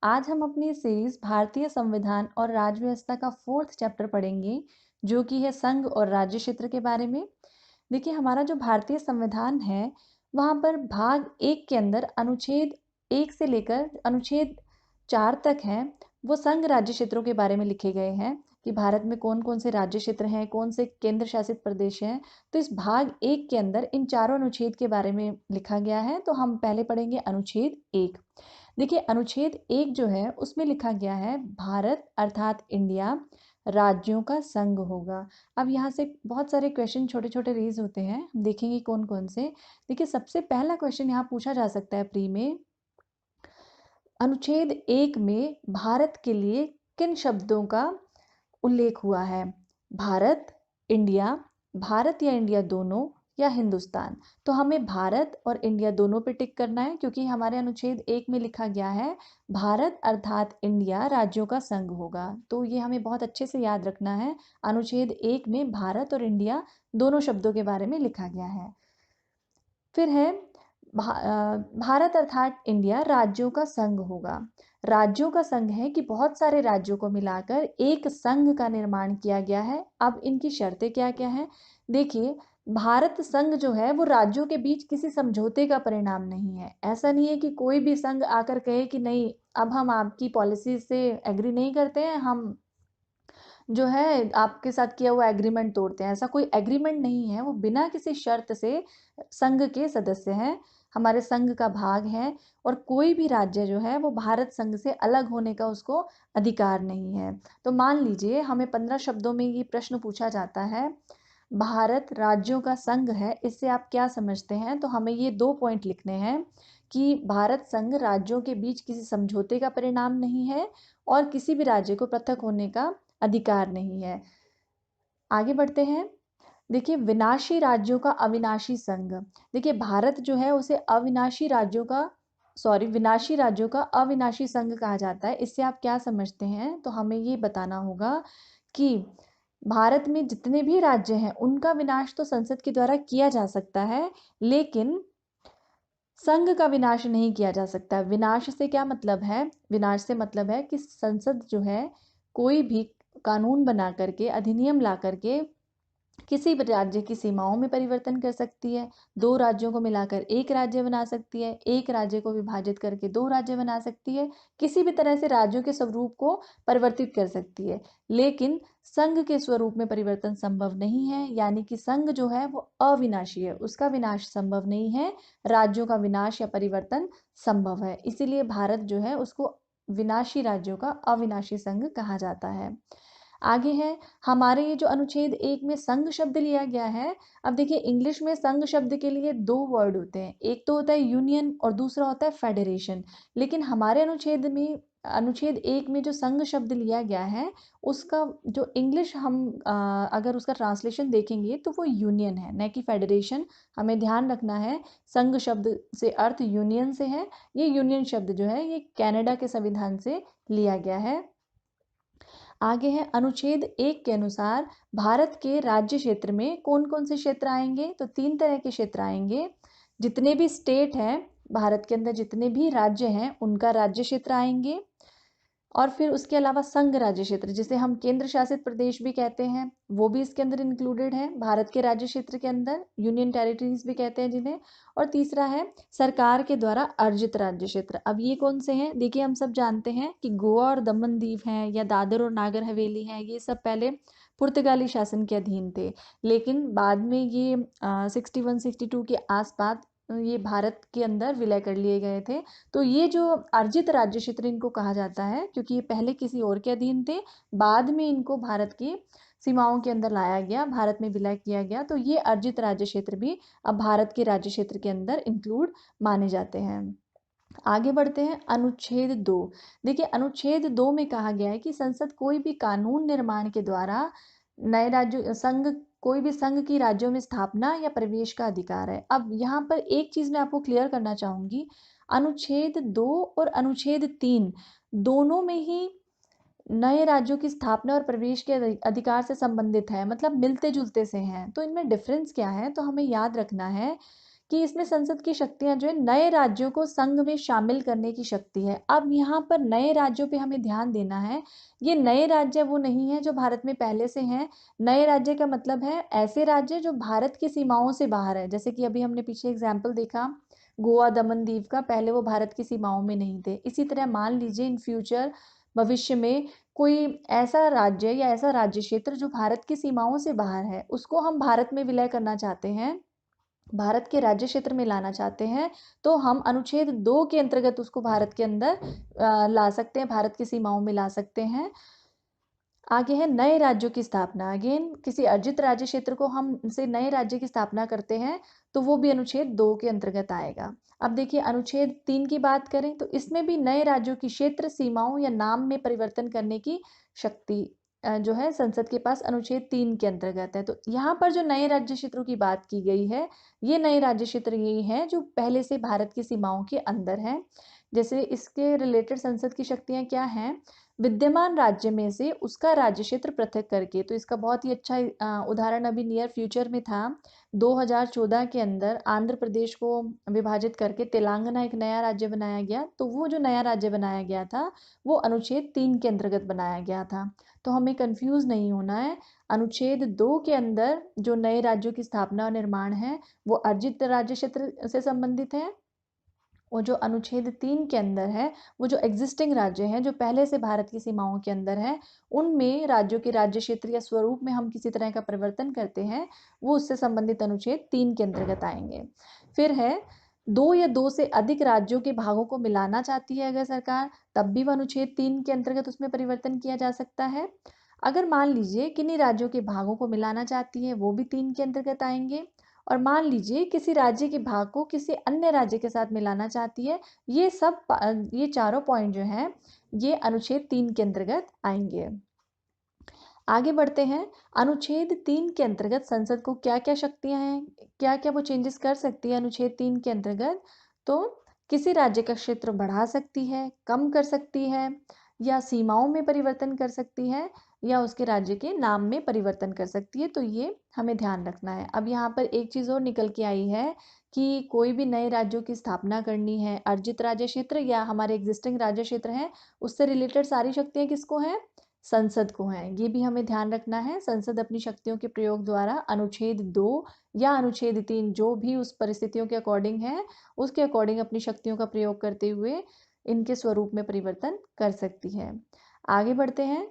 आज हम अपनी सीरीज भारतीय संविधान और राज्य व्यवस्था का 4th चैप्टर पढ़ेंगे, जो कि है संघ और राज्य क्षेत्र के बारे में। देखिए, हमारा जो भारतीय संविधान है, वहाँ पर भाग 1 के अंदर अनुच्छेद 1 से लेकर अनुच्छेद 4 तक है, वो संघ राज्य क्षेत्रों के बारे में लिखे गए हैं कि भारत में कौन-कौन से राज्य क्षेत्र हैं, कौन से केंद्र शासित प्रदेश हैं। तो इस भाग 1 के अंदर इन चारों अनुच्छेद के बारे में लिखा गया है। तो हम पहले पढ़ेंगे अनुच्छेद 1। देखिए, अनुच्छेद 1 जो है उसमें लिखा गया है, भारत अर्थात इंडिया राज्यों का संघ होगा। अब यहाँ से बहुत सारे क्वेश्चन छोटे-छोटे रेज़ होते हैं, हम देखेंगे कौन-कौन से। देखिए, सबसे पहला क्वेश्चन यहाँ पूछा जा सकता है प्री में, अनुच्छेद 1 में भारत के लिए किन शब्दों का उल्लेख हुआ है? भारत, इंडिया, भारत या इंडिया दोनों या हिंदुस्तान। तो हमें भारत और इंडिया दोनों पे टिक करना है, क्योंकि हमारे अनुच्छेद 1 में लिखा गया है भारत अर्थात इंडिया राज्यों का संघ होगा। तो ये हमें बहुत अच्छे से याद रखना है। अनुच्छेद 1 में भारत और इंडिया दोनों शब्दों के बारे में लिखा गया है। फिर है भारत अर्थात इंडिया राज्यों का संघ होगा। राज्यों का संघ है कि बहुत सारे राज्यों को मिलाकर एक संघ का निर्माण किया गया है। अब इनकी शर्तें क्या-क्या हैं? देखिए, भारत संघ जो है वो राज्यों के बीच किसी समझौते का परिणाम नहीं है। ऐसा नहीं है कि कोई भी संघ आकर कहे कि नहीं, अब हम आपकी पॉलिसी से एग्री नहीं करते हैं, हम जो है आपके साथ किया हुआ एग्रीमेंट तोड़ते हैं। ऐसा कोई एग्रीमेंट नहीं है, वो बिना किसी शर्त से संघ के सदस्य हैं, हमारे संघ का भाग हैं, और कोई भी राज्य जो है वो भारत संघ से अलग होने का उसको अधिकार नहीं है। तो मान लीजिए हमें 15 शब्दों में ये प्रश्न पूछा जाता है, भारत राज्यों का संघ है, इससे आप क्या समझते हैं? तो हमें ये 2 पॉइंट लिखने हैं कि भारत संघ राज्यों के बीच किसी समझौते का परिणाम नहीं है और किसी भी राज्य को पृथक होने का अधिकार नहीं है। आगे बढ़ते हैं। देखिए, विनाशी राज्यों का अविनाशी संघ। देखिए, भारत जो है उसे विनाशी राज्यों का अविनाशी संघ कहा जाता है। इससे आप क्या समझते हैं? तो हमें ये बताना होगा कि भारत में जितने भी राज्य हैं उनका विनाश तो संसद के द्वारा किया जा सकता है, लेकिन संघ का विनाश नहीं किया जा सकता। विनाश से क्या मतलब है? विनाश से मतलब है कि संसद जो है कोई भी कानून बना करके, अधिनियम ला करके किसी भी राज्य की सीमाओं में परिवर्तन कर सकती है, 2 राज्यों को मिलाकर 1 राज्य बना सकती है, 1 राज्य को विभाजित करके 2 राज्य बना सकती है, किसी भी तरह से राज्यों के स्वरूप को परिवर्तित कर सकती है। लेकिन संघ के स्वरूप में परिवर्तन संभव नहीं है, यानी कि संघ जो है वो अविनाशी है, उसका विनाश संभव नहीं है, राज्यों का विनाश या परिवर्तन संभव है। इसीलिए भारत जो है उसको विनाशी राज्यों का अविनाशी संघ कहा जाता है। आगे है, हमारे ये जो अनुच्छेद 1 में संघ शब्द लिया गया है। अब देखिए, इंग्लिश में संघ शब्द के लिए 2 वर्ड होते हैं, एक तो होता है यूनियन और दूसरा होता है फेडरेशन। लेकिन हमारे अनुच्छेद 1 में जो संघ शब्द लिया गया है, उसका जो इंग्लिश हम अगर उसका ट्रांसलेशन देखेंगे तो वो यूनियन है, न कि फेडरेशन। हमें ध्यान रखना है, संघ शब्द से अर्थ यूनियन से है। ये यूनियन शब्द जो है ये कनाडा के संविधान से लिया गया है। आगे है, अनुच्छेद 1 के अनुसार भारत के राज्य क्षेत्र में कौन-कौन से क्षेत्र आएंगे? तो 3 तरह के क्षेत्र आएंगे। जितने भी स्टेट हैं, भारत के अंदर जितने भी राज्य हैं, उनका राज्य क्षेत्र आएंगे। और फिर उसके अलावा संघ राज्य क्षेत्र, जिसे हम केंद्र शासित प्रदेश भी कहते हैं, वो भी इसके अंदर इंक्लूडेड है, भारत के राज्य क्षेत्र के अंदर, यूनियन टेरिटरीज भी कहते हैं जिन्हें। और तीसरा है सरकार के द्वारा अर्जित राज्य क्षेत्र। अब ये कौन से हैं? देखिए, हम सब जानते हैं कि गोवा और दमन दीव हैं, या दादर और नागर हवेली हैं, ये सब पहले पुर्तगाली शासन के अधीन थे, लेकिन बाद में ये 61-62 के आसपास ये भारत के अंदर विलय कर लिए गए थे। तो ये जो अर्जित राज्य क्षेत्र इनको कहा जाता है, क्योंकि ये पहले किसी और के अधीन थे, बाद में इनको भारत की सीमाओं के अंदर लाया गया, भारत में विलय किया गया। तो ये अर्जित राज्य क्षेत्र भी अब भारत के राज्य क्षेत्र के अंदर इंक्लूड माने जाते हैं। आगे बढ़ते हैं, अनुच्छेद 2। देखिए, अनुच्छेद 2 में कहा गया है कि संसद कोई भी कानून निर्माण के द्वारा नए राज्यों संघ कोई भी संघ की राज्यों में स्थापना या प्रवेश का अधिकार है। अब यहाँ पर एक चीज मैं आपको क्लियर करना चाहूंगी, अनुच्छेद 2 और अनुच्छेद 3 दोनों में ही नए राज्यों की स्थापना और प्रवेश के अधिकार से संबंधित है, मतलब मिलते जुलते से हैं। तो इनमें डिफरेंस क्या है? तो हमें याद रखना है कि इसमें संसद की शक्तियां जो है नए राज्यों को संघ में शामिल करने की शक्ति है। अब यहाँ पर नए राज्यों पे हमें ध्यान देना है। ये नए राज्य वो नहीं है जो भारत में पहले से हैं। नए राज्य का मतलब है ऐसे राज्य जो भारत की सीमाओं से बाहर है। जैसे कि अभी हमने पीछे एग्जाम्पल देखा गोवा दमन दीव का, पहले वो भारत की सीमाओं में नहीं थे। इसी तरह मान लीजिए इन फ्यूचर भविष्य में कोई ऐसा राज्य या ऐसा राज्य क्षेत्र जो भारत की सीमाओं से बाहर है, उसको हम भारत में विलय करना चाहते हैं, भारत के राज्य क्षेत्र में लाना चाहते हैं, तो हम अनुच्छेद 2 के अंतर्गत उसको भारत के अंदर ला सकते हैं, भारत की सीमाओं में ला सकते हैं। आगे है नए राज्यों की स्थापना। अगेन किसी अर्जित राज्य क्षेत्र को हम से नए राज्य की स्थापना करते हैं तो वो भी अनुच्छेद 2 के अंतर्गत आएगा। अब देखिए अनुच्छेद 3 की बात करें तो इसमें भी नए राज्यों की क्षेत्र सीमाओं या नाम में परिवर्तन करने की शक्ति जो है संसद के पास अनुच्छेद 3 के अंतर्गत है। तो यहाँ पर जो नए राज्य क्षेत्रों की बात की गई है, ये नए राज्य क्षेत्र यही हैं जो पहले से भारत की सीमाओं के अंदर हैं। जैसे इसके रिलेटेड संसद की शक्तियाँ क्या हैं? विद्यमान राज्य में से उसका राज्य क्षेत्र पृथक करके। तो इसका बहुत ही अच्छा उदाहरण अभी नियर फ्यूचर में था। 2014 के अंदर आंध्र प्रदेश को विभाजित करके तेलंगाना एक नया राज्य बनाया गया। तो वो जो नया राज्य बनाया गया था वो अनुच्छेद 3 के अंतर्गत बनाया गया था। तो हमें कंफ्यूज नहीं होना है। अनुच्छेद 2 के अंदर जो नए राज्यों की स्थापना और निर्माण है वो अर्जित राज्य क्षेत्र से संबंधित है, और जो अनुच्छेद 3 के अंदर है वो जो एग्जिस्टिंग राज्य हैं जो पहले से भारत की सीमाओं के अंदर है, उनमें राज्यों के राज्य क्षेत्र या स्वरूप में हम किसी तरह का परिवर्तन करते हैं, वो उससे संबंधित अनुच्छेद 3 के अंतर्गत आएंगे। फिर है 2 या 2 से अधिक राज्यों के भागों को मिलाना चाहती है अगर सरकार, तब भी वह अनुच्छेद 3 के अंतर्गत उसमें परिवर्तन किया जा सकता है। अगर मान लीजिए किन्हीं राज्यों के भागों को मिलाना चाहती है, वो भी 3 के अंतर्गत आएंगे। और मान लीजिए किसी राज्य के भाग को किसी अन्य राज्य के साथ मिलाना चाहती है, ये चारों पॉइंट जो हैं ये अनुच्छेद 3 के अंतर्गत आएंगे। आगे बढ़ते हैं। अनुच्छेद 3 के अंतर्गत संसद को क्या क्या शक्तियां हैं, क्या क्या वो चेंजेस कर सकती है अनुच्छेद 3 के अंतर्गत? तो किसी राज्य का क्षेत्र बढ़ा सकती है, कम कर सकती है, या सीमाओं में परिवर्तन कर सकती है, या उसके राज्य के नाम में परिवर्तन कर सकती है। तो ये हमें ध्यान रखना है। अब यहाँ पर एक चीज़ और निकल के आई है कि कोई भी नए राज्यों की स्थापना करनी है, अर्जित राज्य क्षेत्र या हमारे एग्जिस्टिंग राज्य क्षेत्र हैं, उससे रिलेटेड सारी शक्तियाँ किसको हैं? संसद को हैं। ये भी हमें ध्यान रखना है। संसद अपनी शक्तियों के प्रयोग द्वारा अनुच्छेद 2 या अनुच्छेद 3 जो भी उस परिस्थितियों के अकॉर्डिंग है, उसके अकॉर्डिंग अपनी शक्तियों का प्रयोग करते हुए इनके स्वरूप में परिवर्तन कर सकती है। आगे बढ़ते हैं।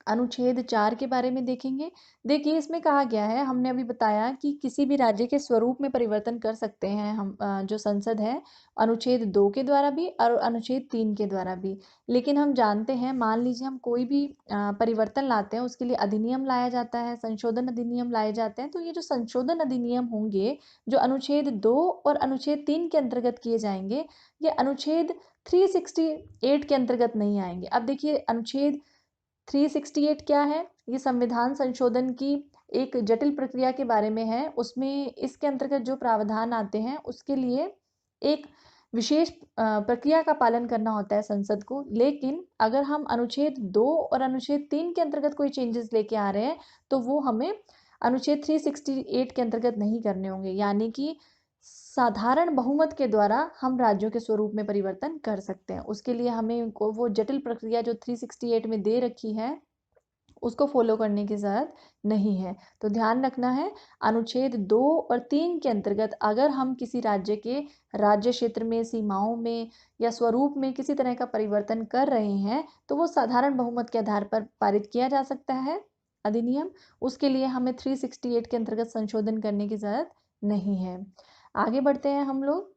अनुच्छेद 4 के बारे में देखेंगे। देखिए इसमें कहा गया है, हमने अभी बताया कि किसी भी राज्य के स्वरूप में परिवर्तन कर सकते हैं हम जो संसद है, अनुच्छेद 2 के द्वारा भी और अनुच्छेद 3 के द्वारा भी। लेकिन हम जानते हैं, मान लीजिए हम कोई भी परिवर्तन लाते हैं, उसके लिए अधिनियम लाया जाता है, संशोधन अधिनियम लाए जाते हैं। तो ये जो संशोधन अधिनियम होंगे जो अनुच्छेद 2 और अनुच्छेद 3 के अंतर्गत किए जाएंगे, ये अनुच्छेद 368 के अंतर्गत नहीं आएंगे। अब देखिए अनुच्छेद 368 क्या है? ये संविधान संशोधन की एक जटिल प्रक्रिया के बारे में है। उसमें इसके अंतर्गत जो प्रावधान आते हैं उसके लिए एक विशेष प्रक्रिया का पालन करना होता है संसद को। लेकिन अगर हम अनुच्छेद 2 और अनुच्छेद 3 के अंतर्गत कोई चेंजेस लेके आ रहे हैं तो वो हमें अनुच्छेद 368 के अंतर्गत नहीं करने होंगे। यानी कि साधारण बहुमत के द्वारा हम राज्यों के स्वरूप में परिवर्तन कर सकते हैं। उसके लिए हमें को वो जटिल प्रक्रिया जो 368 में दे रखी है उसको फॉलो करने की ज़रूरत नहीं है। तो ध्यान रखना है, अनुच्छेद 2 और 3 के अंतर्गत अगर हम किसी राज्य के राज्य क्षेत्र में, सीमाओं में या स्वरूप में किसी तरह का परिवर्तन कर रहे हैं तो वो साधारण बहुमत के आधार पर पारित किया जा सकता है अधिनियम। उसके लिए हमें 368 के अंतर्गत संशोधन करने की ज़रूरत नहीं है। आगे बढ़ते हैं हम लोग।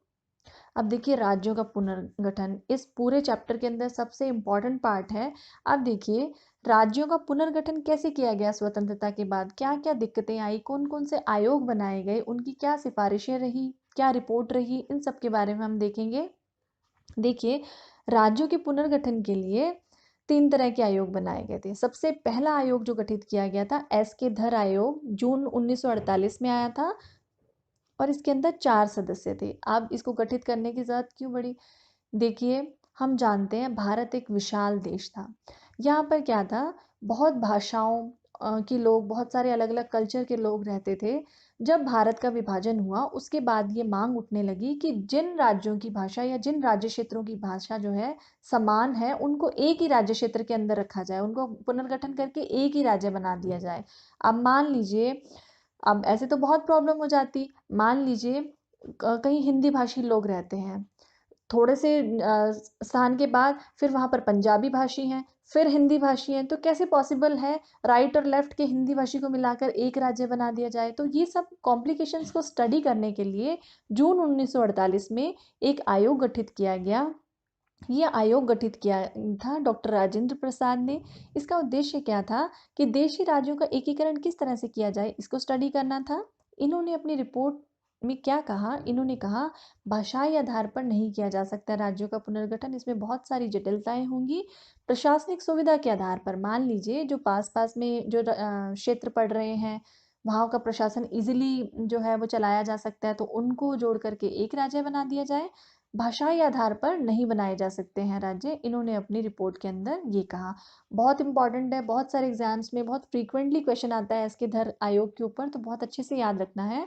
अब देखिए राज्यों का पुनर्गठन इस पूरे चैप्टर के अंदर सबसे इम्पॉर्टेंट पार्ट है। अब देखिए राज्यों का पुनर्गठन कैसे किया गया स्वतंत्रता के बाद, क्या क्या दिक्कतें आई, कौन कौन से आयोग बनाए गए, उनकी क्या सिफारिशें रही, क्या रिपोर्ट रही, इन सब के बारे में हम देखेंगे। देखिए राज्यों के पुनर्गठन के लिए 3 तरह के आयोग बनाए गए थे। सबसे पहला आयोग जो गठित किया गया था एस.के. धर आयोग, जून 1948 में आया था और इसके अंदर 4 सदस्य थे। अब इसको गठित करने की ज़रूरत क्यों पड़ी? देखिए हम जानते हैं भारत एक विशाल देश था। यहाँ पर क्या था, बहुत भाषाओं के लोग, बहुत सारे अलग अलग कल्चर के लोग रहते थे। जब भारत का विभाजन हुआ उसके बाद ये मांग उठने लगी कि जिन राज्यों की भाषा या जिन राज्य क्षेत्रों की भाषा जो है समान है, उनको एक ही राज्य क्षेत्र के अंदर रखा जाए, उनको पुनर्गठन करके एक ही राज्य बना दिया जाए। अब मान लीजिए, अब ऐसे तो बहुत प्रॉब्लम हो जाती। मान लीजिए कहीं हिंदी भाषी लोग रहते हैं, थोड़े से स्थान के बाद फिर वहाँ पर पंजाबी भाषी हैं, फिर हिंदी भाषी हैं, तो कैसे पॉसिबल है राइट और लेफ्ट के हिंदी भाषी को मिलाकर एक राज्य बना दिया जाए? तो ये सब कॉम्प्लिकेशंस को स्टडी करने के लिए जून 1948 में एक आयोग गठित किया गया। ये आयोग गठित किया था डॉक्टर राजेंद्र प्रसाद ने। इसका उद्देश्य क्या था कि देशी राज्यों का एकीकरण किस तरह से किया जाए, इसको स्टडी करना था। इन्होंने अपनी रिपोर्ट में क्या कहा? इन्होंने कहा भाषाई आधार पर नहीं किया जा सकता राज्यों का पुनर्गठन, इसमें बहुत सारी जटिलताएं होंगी। प्रशासनिक सुविधा के आधार पर, मान लीजिए जो पास पास में जो क्षेत्र पड़ रहे हैं, वहाँ का प्रशासन इजीली जो है वो चलाया जा सकता है, तो उनको जोड़ करके एक राज्य बना दिया जाए। भाषाई आधार पर नहीं बनाए जा सकते हैं राज्य, इन्होंने अपनी रिपोर्ट के अंदर ये कहा। बहुत इंपॉर्टेंट है, बहुत सारे एग्जाम्स में बहुत फ्रीक्वेंटली क्वेश्चन आता है इसके धर आयोग के ऊपर, तो बहुत अच्छे से याद रखना है।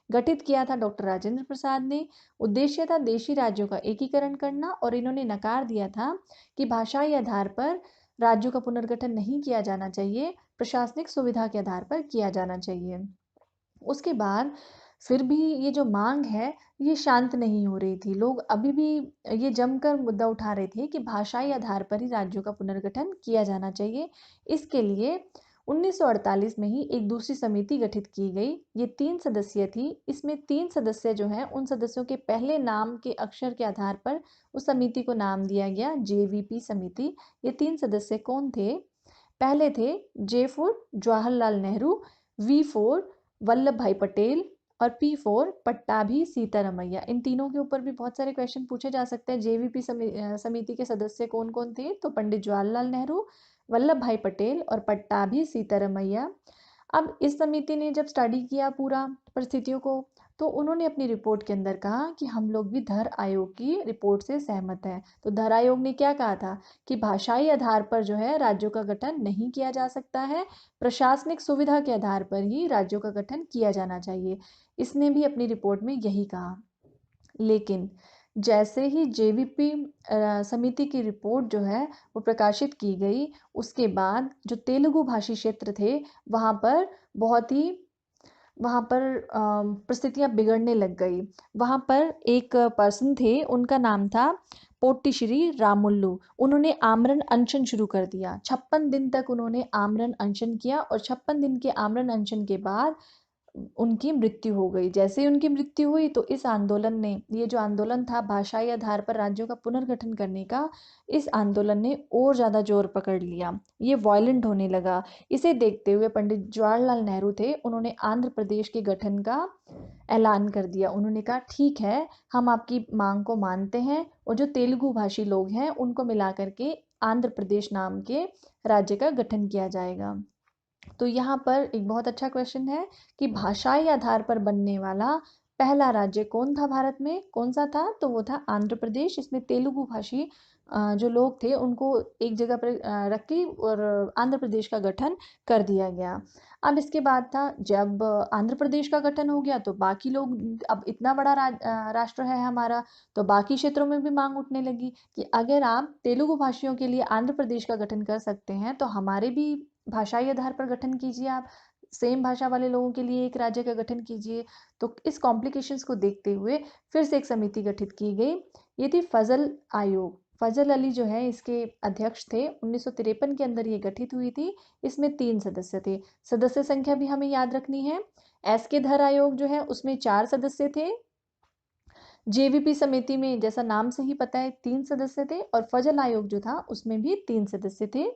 गठित किया था डॉक्टर राजेंद्र प्रसाद ने। उद्देश्य था देशी राज्यों का एकीकरण करना, और इन्होंने नकार दिया था कि भाषाई आधार पर राज्यों का पुनर्गठन नहीं किया जाना चाहिए, प्रशासनिक सुविधा के आधार पर किया जाना चाहिए। उसके बाद फिर भी ये जो मांग है ये शांत नहीं हो रही थी। लोग अभी भी ये जमकर मुद्दा उठा रहे थे कि भाषाई आधार पर ही राज्यों का पुनर्गठन किया जाना चाहिए। इसके लिए 1948 में ही एक दूसरी समिति गठित की गई। ये 3 सदस्यीय थी। इसमें 3 सदस्य जो हैं उन सदस्यों के पहले नाम के अक्षर के आधार पर उस समिति को नाम दिया गया जेवीपी समिति। ये 3 सदस्य कौन थे? पहले थे J for Jawaharlal Nehru, V for Vallabh Bhai Patel, और पी फॉर पट्टाभी सीतारमैया। इन तीनों के ऊपर भी बहुत सारे क्वेश्चन पूछे जा सकते हैं। जेवीपी समिति के सदस्य कौन कौन थे? तो पंडित जवाहरलाल नेहरू, वल्लभ भाई पटेल और पट्टाभी सीतारमैया। अब इस समिति ने जब स्टडी किया पूरा परिस्थितियों को, तो उन्होंने अपनी रिपोर्ट के अंदर कहा कि हम लोग भी धर आयोग की रिपोर्ट से सहमत हैं। तो धर आयोग ने क्या कहा था कि भाषाई आधार पर जो है राज्यों का गठन नहीं किया जा सकता है, प्रशासनिक सुविधा के आधार पर ही राज्यों का गठन किया जाना चाहिए। इसने भी अपनी रिपोर्ट में यही कहा। लेकिन जैसे ही जेवीपी समिति की रिपोर्ट जो है वो प्रकाशित की गई, उसके बाद जो तेलुगु भाषी क्षेत्र थे वहाँ पर बहुत ही वहाँ पर परिस्थितियाँ बिगड़ने लग गई। वहाँ पर एक पर्सन थे, उनका नाम था पोट्टिश्री रामुल्लु। उन्होंने आमरण अनशन शुरू कर दिया। 56 दिन तक उन्होंने आमरण अनशन किया, और 56 दिन के आमरण अनशन के बाद उनकी मृत्यु हो गई। जैसे ही उनकी मृत्यु हुई तो इस आंदोलन ने, ये जो आंदोलन था भाषाई आधार पर राज्यों का पुनर्गठन करने का, इस आंदोलन ने और ज़्यादा जोर पकड़ लिया, ये वायलेंट होने लगा। इसे देखते हुए पंडित जवाहरलाल नेहरू थे, उन्होंने आंध्र प्रदेश के गठन का ऐलान कर दिया। उन्होंने कहा ठीक है, हम आपकी मांग को मानते हैं, और जो तेलुगु भाषी लोग हैं उनको मिला करके आंध्र प्रदेश नाम के राज्य का गठन किया जाएगा। तो यहाँ पर एक बहुत अच्छा क्वेश्चन है कि भाषाई आधार पर बनने वाला पहला राज्य कौन था भारत में? कौन सा था? तो वो था आंध्र प्रदेश। इसमें तेलुगु भाषी जो लोग थे उनको एक जगह पर रख के और आंध्र प्रदेश का गठन कर दिया गया। अब इसके बाद था, जब आंध्र प्रदेश का गठन हो गया तो बाकी लोग, अब इतना बड़ा राष्ट्र है हमारा, तो बाकी क्षेत्रों में भी मांग उठने लगी कि अगर आप तेलुगु भाषियों के लिए आंध्र प्रदेश का गठन कर सकते हैं तो हमारे भी भाषाई आधार पर गठन कीजिए, आप सेम भाषा वाले लोगों के लिए एक राज्य का गठन कीजिए। तो इस कॉम्प्लिकेशंस को देखते हुए फिर से एक समिति गठित की गई। ये थी फजल आयोग। फजल अली जो है इसके अध्यक्ष थे। 1953 के अंदर ये गठित हुई थी। इसमें 3 सदस्य थे। सदस्य संख्या भी हमें याद रखनी है। एस के धर आयोग जो है उसमें 4 सदस्य थे। जेवीपी समिति में जैसा नाम से ही पता है 3 सदस्य थे, और फजल आयोग जो था उसमें भी 3 सदस्य थे।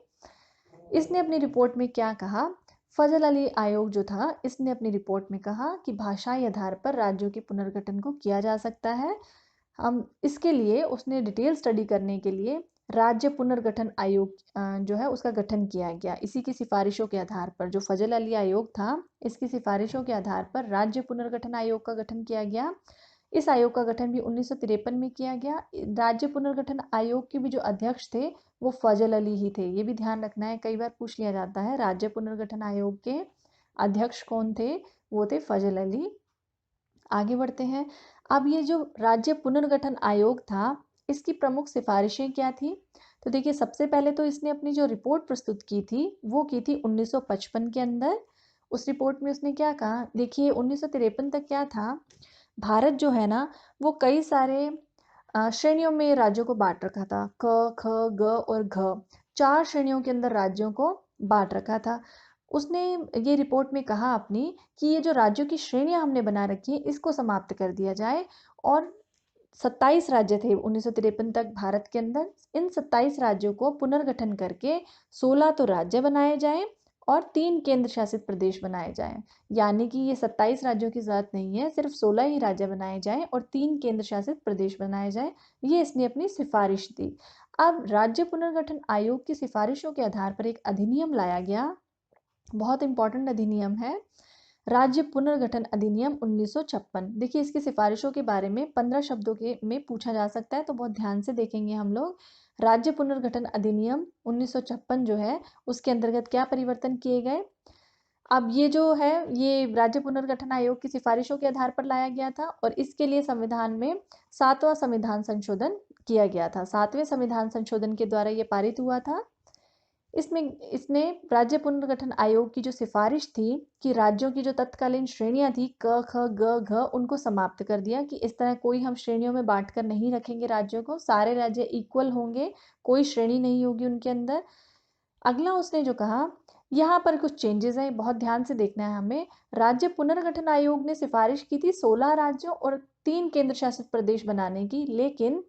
इसने अपनी रिपोर्ट में क्या कहा? फजल अली आयोग जो था इसने अपनी रिपोर्ट में कहा कि भाषाई आधार पर राज्यों के पुनर्गठन को किया जा सकता है। हम इसके लिए उसने डिटेल स्टडी करने के लिए राज्य पुनर्गठन आयोग जो है उसका गठन किया गया। इसी की सिफारिशों के आधार पर, जो फजल अली आयोग था इसकी सिफारिशों के आधार पर राज्य पुनर्गठन आयोग का गठन किया गया। इस आयोग का गठन भी 1953 में किया गया। राज्य पुनर्गठन आयोग के भी जो अध्यक्ष थे वो फजल अली ही थे। ये भी ध्यान रखना है, कई बार पूछ लिया जाता है राज्य पुनर्गठन आयोग के अध्यक्ष कौन थे? वो थे फजल अली। आगे बढ़ते हैं। अब ये जो राज्य पुनर्गठन आयोग था, इसकी प्रमुख सिफारिशें क्या थी? तो देखिए, सबसे पहले तो इसने अपनी जो रिपोर्ट प्रस्तुत की थी वो की थी 1955 के अंदर। उस रिपोर्ट में उसने क्या कहा? देखिए, 1953 तक क्या था, भारत जो है ना वो कई सारे श्रेणियों में राज्यों को बांट रखा था। क, ख, ग और घ, 4 श्रेणियों के अंदर राज्यों को बांट रखा था। उसने ये रिपोर्ट में कहा अपनी कि ये जो राज्यों की श्रेणियां हमने बना रखी हैं इसको समाप्त कर दिया जाए, और 27 राज्य थे 1953 तक भारत के अंदर। इन 27 राज्यों को पुनर्गठन करके 16 तो राज्य बनाए जाएं और 3 केंद्र शासित प्रदेश बनाए जाएं। यानी कि ये 27 राज्यों की जरूरत नहीं है, सिर्फ 16 ही राज्य बनाए जाएं और 3 केंद्र शासित प्रदेश बनाए जाएं। ये इसने अपनी सिफारिश दी। अब राज्य पुनर्गठन आयोग की सिफारिशों के आधार पर एक अधिनियम लाया गया, बहुत इंपॉर्टेंट अधिनियम है, राज्य पुनर्गठन अधिनियम 1956। देखिए, इसकी सिफारिशों के बारे में 15 शब्दों के में पूछा जा सकता है, तो बहुत ध्यान से देखेंगे हम लोग। राज्य पुनर्गठन अधिनियम 1956 जो है उसके अंतर्गत क्या परिवर्तन किए गए? अब ये जो है ये राज्य पुनर्गठन आयोग की सिफारिशों के आधार पर लाया गया था, और इसके लिए संविधान में 7वां संविधान संशोधन किया गया था। 7वें संविधान संशोधन के द्वारा ये पारित हुआ था। इसमें इसने राज्य पुनर्गठन आयोग की जो सिफारिश थी कि राज्यों की जो तत्कालीन श्रेणियां थी क, ख, ग, घ, उनको समाप्त कर दिया कि इस तरह कोई हम श्रेणियों में बांटकर नहीं रखेंगे राज्यों को, सारे राज्य इक्वल होंगे, कोई श्रेणी नहीं होगी उनके अंदर। अगला उसने जो कहा, यहाँ पर कुछ चेंजेस हैं, बहुत ध्यान से देखना है हमें। राज्य पुनर्गठन आयोग ने सिफारिश की थी 16 राज्यों और 3 केंद्र शासित प्रदेश बनाने की, लेकिन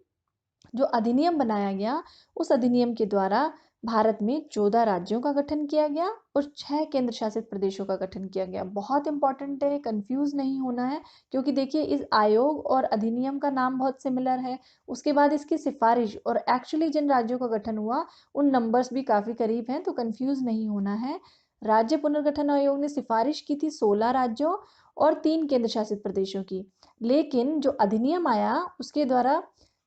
जो अधिनियम बनाया गया उस अधिनियम के द्वारा भारत में 14 राज्यों का गठन किया गया और 6 केंद्र शासित प्रदेशों का गठन किया गया। बहुत इंपॉर्टेंट है, कंफ्यूज नहीं होना है, क्योंकि देखिए इस आयोग और अधिनियम का नाम बहुत सिमिलर है, उसके बाद इसकी सिफारिश और एक्चुअली जिन राज्यों का गठन हुआ उन नंबर्स भी काफी करीब हैं, तो कंफ्यूज नहीं होना है। राज्य पुनर्गठन आयोग ने सिफारिश की थी 16 राज्यों और 3 केंद्र शासित प्रदेशों की, लेकिन जो अधिनियम आया उसके द्वारा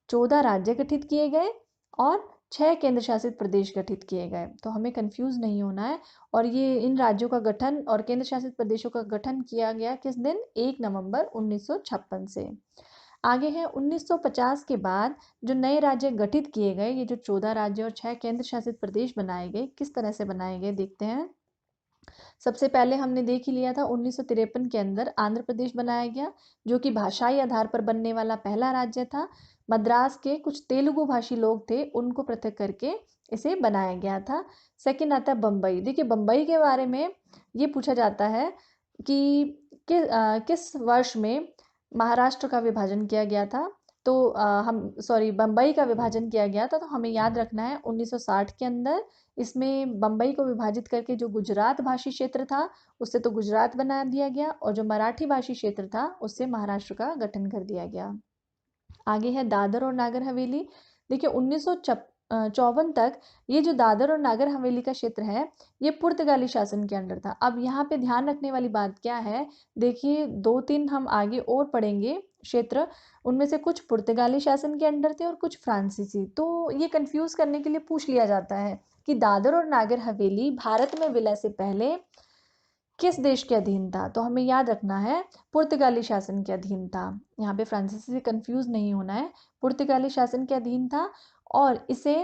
14 राज्य गठित किए गए और 6 केंद्र शासित प्रदेश गठित किए गए। तो हमें कंफ्यूज नहीं होना है। और ये इन राज्यों का गठन और केंद्र शासित प्रदेशों का गठन किया गया किस दिन? 1 नवंबर 1956 से। आगे है 1950 के बाद जो नए राज्य गठित किए गए, ये जो 14 राज्य और 6 केंद्र शासित प्रदेश बनाए गए, किस तरह से बनाए गए देखते हैं। सबसे पहले हमने देख ही लिया था 1953 के अंदर आंध्र प्रदेश बनाया गया, जो कि भाषाई आधार पर बनने वाला पहला राज्य था। मद्रास के कुछ तेलुगु भाषी लोग थे, उनको पृथक करके इसे बनाया गया था। सेकंड आता है बम्बई। देखिए, बम्बई के बारे में ये पूछा जाता है कि किस वर्ष में महाराष्ट्र का विभाजन किया गया था। तो बम्बई का विभाजन किया गया था, तो हमें याद रखना है 1960 के अंदर। इसमें बम्बई को विभाजित करके जो गुजरात भाषी क्षेत्र था उससे तो गुजरात बना दिया गया, और जो मराठी भाषी क्षेत्र था उससे महाराष्ट्र का गठन कर दिया गया। आगे है दादर और नागर हवेली। देखिए, 1954 तक ये जो दादर और नागर हवेली का क्षेत्र है ये पुर्तगाली शासन के अंडर था। अब यहाँ पे ध्यान रखने वाली बात क्या है, देखिए 2-3 हम आगे और पढ़ेंगे क्षेत्र, उनमें से कुछ पुर्तगाली शासन के अंडर थे और कुछ फ्रांसीसी। तो ये कंफ्यूज करने के लिए पूछ लिया जाता है कि दादर और नागर हवेली भारत में विलय से पहले किस देश के अधीन था। तो हमें याद रखना है पुर्तगाली शासन के अधीन था। यहाँ पे फ्रांसीसी से कंफ्यूज नहीं होना है, पुर्तगाली शासन के अधीन था। और इसे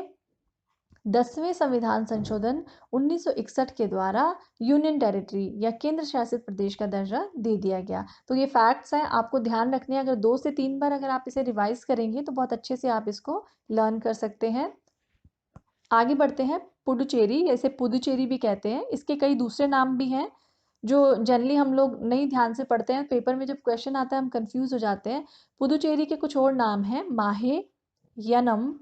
10वें संविधान संशोधन 1961 के द्वारा यूनियन टेरिटरी या केंद्र शासित प्रदेश का दर्जा दे दिया गया। तो ये फैक्ट्स हैं, आपको ध्यान रखने हैं। अगर 2 से 3 बार अगर आप इसे रिवाइज करेंगे तो बहुत अच्छे से आप इसको लर्न कर सकते हैं। आगे बढ़ते हैं। पुडुचेरी, इसे पुदुचेरी भी कहते हैं, इसके कई दूसरे नाम भी हैं जो जनरली हम लोग नहीं ध्यान से पढ़ते हैं, पेपर में जब क्वेश्चन आता है हम कंफ्यूज हो जाते हैं। पुदुचेरी के कुछ और नाम हैं, माहे, यनम,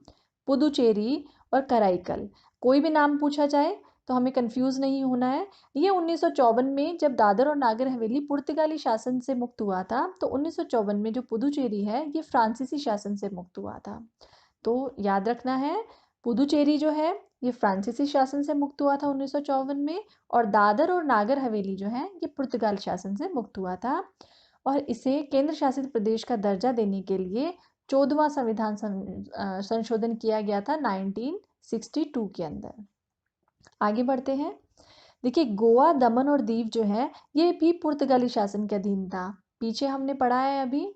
पुदुचेरी और कराईकल। कोई भी नाम पूछा जाए तो हमें कंफ्यूज नहीं होना है। ये 1954 में जब दादर और नागर हवेली पुर्तगाली शासन से मुक्त हुआ था, तो 1954 में जो पुदुचेरी है ये फ्रांसीसी शासन से मुक्त हुआ था। तो याद रखना है, पुदुचेरी जो है ये फ्रांसीसी शासन से मुक्त हुआ था 1954 में, और दादर और नागर हवेली जो है ये पुर्तगाल शासन से मुक्त हुआ था। और इसे केंद्र शासित प्रदेश का दर्जा देने के लिए 14वां संविधान संशोधन किया गया था 1962 के अंदर। आगे बढ़ते हैं। देखिए गोवा, दमन और दीव जो है ये भी पुर्तगाली शासन के अधीन था। पीछे हमने पढ़ा है अभी,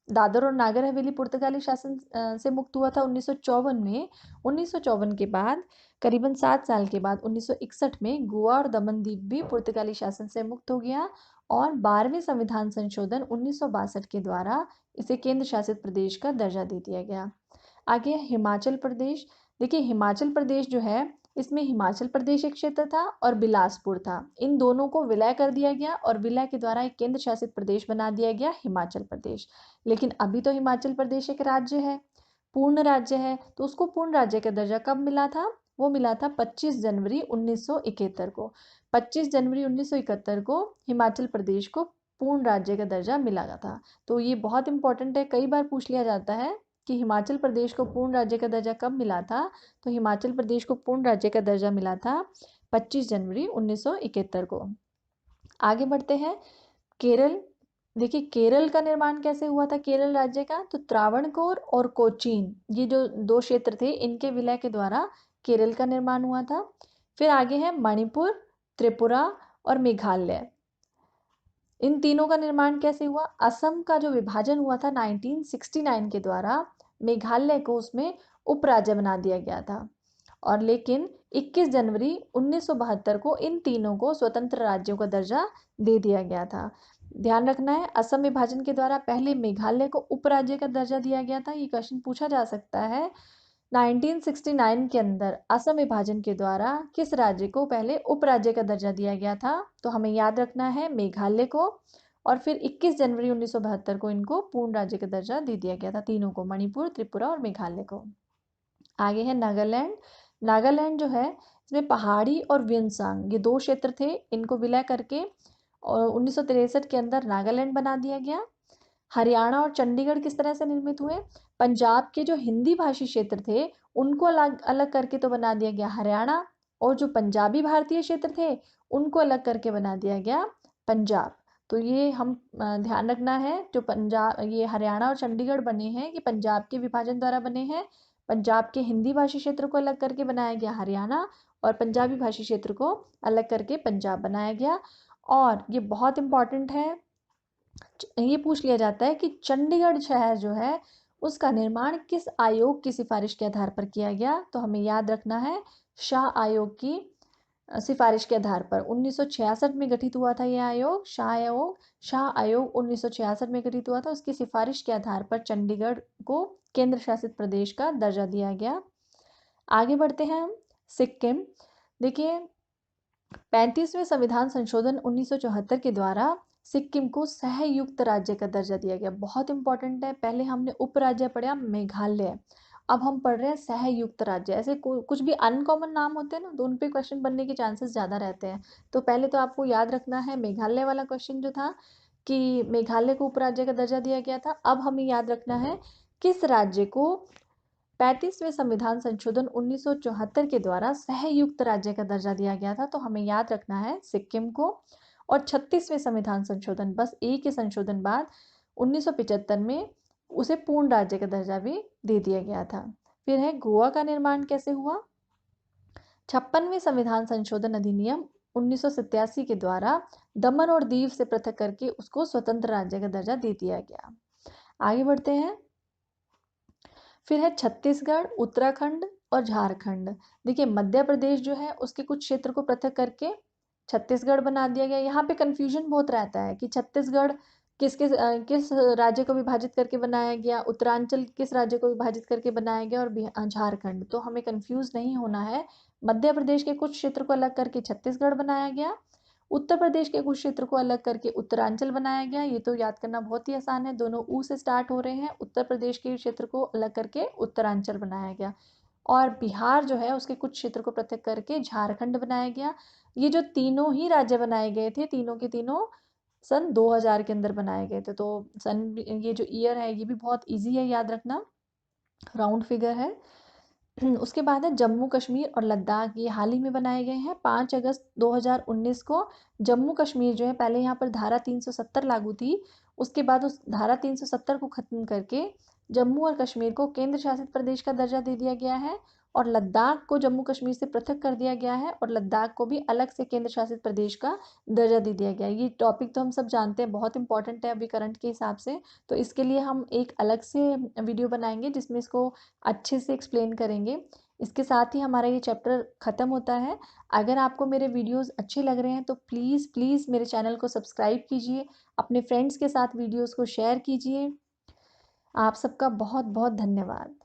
दादर और नागर हवेली पुर्तगाली शासन से मुक्त हुआ था 1954 में। 1954 के बाद करीबन 7 साल के बाद 1961 में गोवा और दमन दीव भी पुर्तगाली शासन से मुक्त हो गया और 12वें संविधान संशोधन 1962 के द्वारा इसे केंद्र शासित प्रदेश का दर्जा दे दिया गया। आगे है हिमाचल प्रदेश। देखिए हिमाचल प्रदेश जो है इसमें हिमाचल प्रदेश एक क्षेत्र था और बिलासपुर था, इन दोनों को विलय कर दिया गया और विलय के द्वारा एक केंद्र शासित प्रदेश बना दिया गया हिमाचल प्रदेश। लेकिन अभी तो हिमाचल प्रदेश एक राज्य है, पूर्ण राज्य है, तो उसको पूर्ण राज्य का दर्जा कब मिला था? वो मिला था 25 जनवरी 1971 को। 25 जनवरी 1971 को हिमाचल प्रदेश को पूर्ण राज्य का दर्जा मिला था। तो ये बहुत इंपॉर्टेंट है, कई बार पूछ लिया जाता है कि हिमाचल प्रदेश को पूर्ण राज्य का दर्जा कब मिला था? तो हिमाचल प्रदेश को पूर्ण राज्य का दर्जा मिला था 25 जनवरी 1971 को। आगे बढ़ते हैं, केरल। देखिए केरल का निर्माण कैसे हुआ था केरल राज्य का? तो त्रावणकोर और कोचीन, ये जो दो क्षेत्र थे, इनके विलय के द्वारा केरल का निर्माण हुआ था। फिर आगे है मणिपुर, त्रिपुरा और मेघालय। इन तीनों का निर्माण कैसे हुआ? असम का जो विभाजन हुआ था 1969 के द्वारा, मेघालय को उसमें उपराज्य बना दिया गया था और लेकिन 21 जनवरी 1972 को इन तीनों को स्वतंत्र राज्यों का दर्जा दे दिया गया था। ध्यान रखना है, असम विभाजन के द्वारा पहले मेघालय को उपराज्य का दर्जा दिया गया था। ये क्वेश्चन पूछा जा सकता है। 1969 के अंदर असम विभाजन के द्वारा किस राज्य को पहले उपराज्य का दर्जा दिया गया था? तो हमें याद रखना है मेघालय को, और फिर 21 जनवरी 1972 को इनको पूर्ण राज्य का दर्जा दे दिया गया था, तीनों को, मणिपुर, त्रिपुरा और मेघालय को। आगे है नागालैंड। नागालैंड जो है इसमें पहाड़ी और व्यंसांग ये दो क्षेत्र थे, इनको विलय करके और 1963 के अंदर नागालैंड बना दिया गया। हरियाणा और चंडीगढ़ किस तरह से निर्मित हुए? पंजाब के जो हिंदी भाषी क्षेत्र थे उनको अलग अलग करके तो बना दिया गया हरियाणा, और जो पंजाबी भारतीय क्षेत्र थे उनको अलग करके बना दिया गया पंजाब। तो ये हम ध्यान रखना है, जो पंजाब, ये हरियाणा और चंडीगढ़ बने हैं ये पंजाब के विभाजन द्वारा बने हैं। पंजाब के हिंदी भाषी क्षेत्र को अलग करके बनाया गया हरियाणा और पंजाबी भाषी क्षेत्र को अलग करके पंजाब बनाया गया। और ये बहुत इंपॉर्टेंट है, ये पूछ लिया जाता है कि चंडीगढ़ शहर जो है उसका निर्माण किस आयोग की सिफारिश के आधार पर किया गया? तो हमें याद रखना है शाह आयोग की सिफारिश के आधार पर। 1966 में गठित हुआ था यह आयोग, शाह आयोग। शाह आयोग 1966 में गठित हुआ था, उसकी सिफारिश के आधार पर चंडीगढ़ को केंद्र शासित प्रदेश का दर्जा दिया गया। आगे बढ़ते हैं हम, सिक्किम। देखिए 35वें संविधान संशोधन 1974 के द्वारा सिक्किम को सहयुक्त राज्य का दर्जा दिया गया। बहुत इंपॉर्टेंट है, पहले हमने उपराज्य पढ़ा मेघालय, अब हम पढ़ रहे हैं सहयुक्त राज्य। ऐसे कुछ भी अनकॉमन नाम होते हैं ना, तो उन पे क्वेश्चन बनने के चांसेस ज़्यादा रहते हैं। तो पहले तो आपको याद रखना है मेघालय वाला क्वेश्चन जो था कि मेघालय को उपराज्य का दर्जा दिया गया था। अब हमें याद रखना है किस राज्य को 35वें संविधान संशोधन 1974 के द्वारा सहयुक्त राज्य का दर्जा दिया गया था? तो हमें याद रखना है सिक्किम को। और 36वें संविधान संशोधन, बस एक ही संशोधन बाद 1975 में उसे पूर्ण राज्य का दर्जा भी दे दिया गया था। फिर है गोवा का निर्माण कैसे हुआ? 56वें संविधान संशोधन अधिनियम 1987 के द्वारा दमन और दीव से पृथक करके उसको स्वतंत्र राज्य का दर्जा दे दिया गया। आगे बढ़ते हैं, फिर है छत्तीसगढ़, उत्तराखंड और झारखंड। देखिए मध्य प्रदेश जो है उसके कुछ क्षेत्र को पृथक करके छत्तीसगढ़ बना दिया गया। यहाँ पे कंफ्यूजन बहुत रहता है कि छत्तीसगढ़ किस राज्य को विभाजित करके बनाया गया, उत्तरांचल किस राज्य को विभाजित करके बनाया गया, और झारखंड। तो हमें कंफ्यूज नहीं होना है, मध्य प्रदेश के कुछ क्षेत्र को अलग करके छत्तीसगढ़ बनाया गया, उत्तर प्रदेश के कुछ क्षेत्र को अलग करके उत्तरांचल बनाया गया। ये तो याद करना बहुत ही आसान है, दोनों ऊ से स्टार्ट हो रहे हैं। उत्तर प्रदेश के क्षेत्र को अलग करके उत्तरांचल बनाया गया, और बिहार जो है उसके कुछ क्षेत्र को पृथक करके झारखंड बनाया गया। ये जो तीनों ही राज्य बनाए गए थे, तीनों के तीनों सन 2000 के अंदर बनाए गए थे। तो सन, ये जो ईयर है ये भी बहुत इजी है याद रखना, राउंड फिगर है। उसके बाद है जम्मू कश्मीर और लद्दाख, ये हाल ही में बनाए गए हैं। 5 अगस्त 2019 को जम्मू कश्मीर जो है, पहले यहाँ पर धारा 370 लागू थी, उसके बाद उस धारा 370 को खत्म करके जम्मू और कश्मीर को केंद्र शासित प्रदेश का दर्जा दे दिया गया है। और लद्दाख को जम्मू कश्मीर से पृथक कर दिया गया है और लद्दाख को भी अलग से केंद्र शासित प्रदेश का दर्जा दे दिया गया है। ये टॉपिक तो हम सब जानते हैं, बहुत इंपॉर्टेंट है अभी करंट के हिसाब से। तो इसके लिए हम एक अलग से वीडियो बनाएंगे जिसमें इसको अच्छे से एक्सप्लेन करेंगे। इसके साथ ही हमारा ये चैप्टर ख़त्म होता है। अगर आपको मेरे वीडियोस अच्छे लग रहे हैं तो प्लीज़ प्लीज़ मेरे चैनल को सब्सक्राइब कीजिए, अपने फ्रेंड्स के साथ वीडियोस को शेयर कीजिए। आप सबका बहुत बहुत धन्यवाद।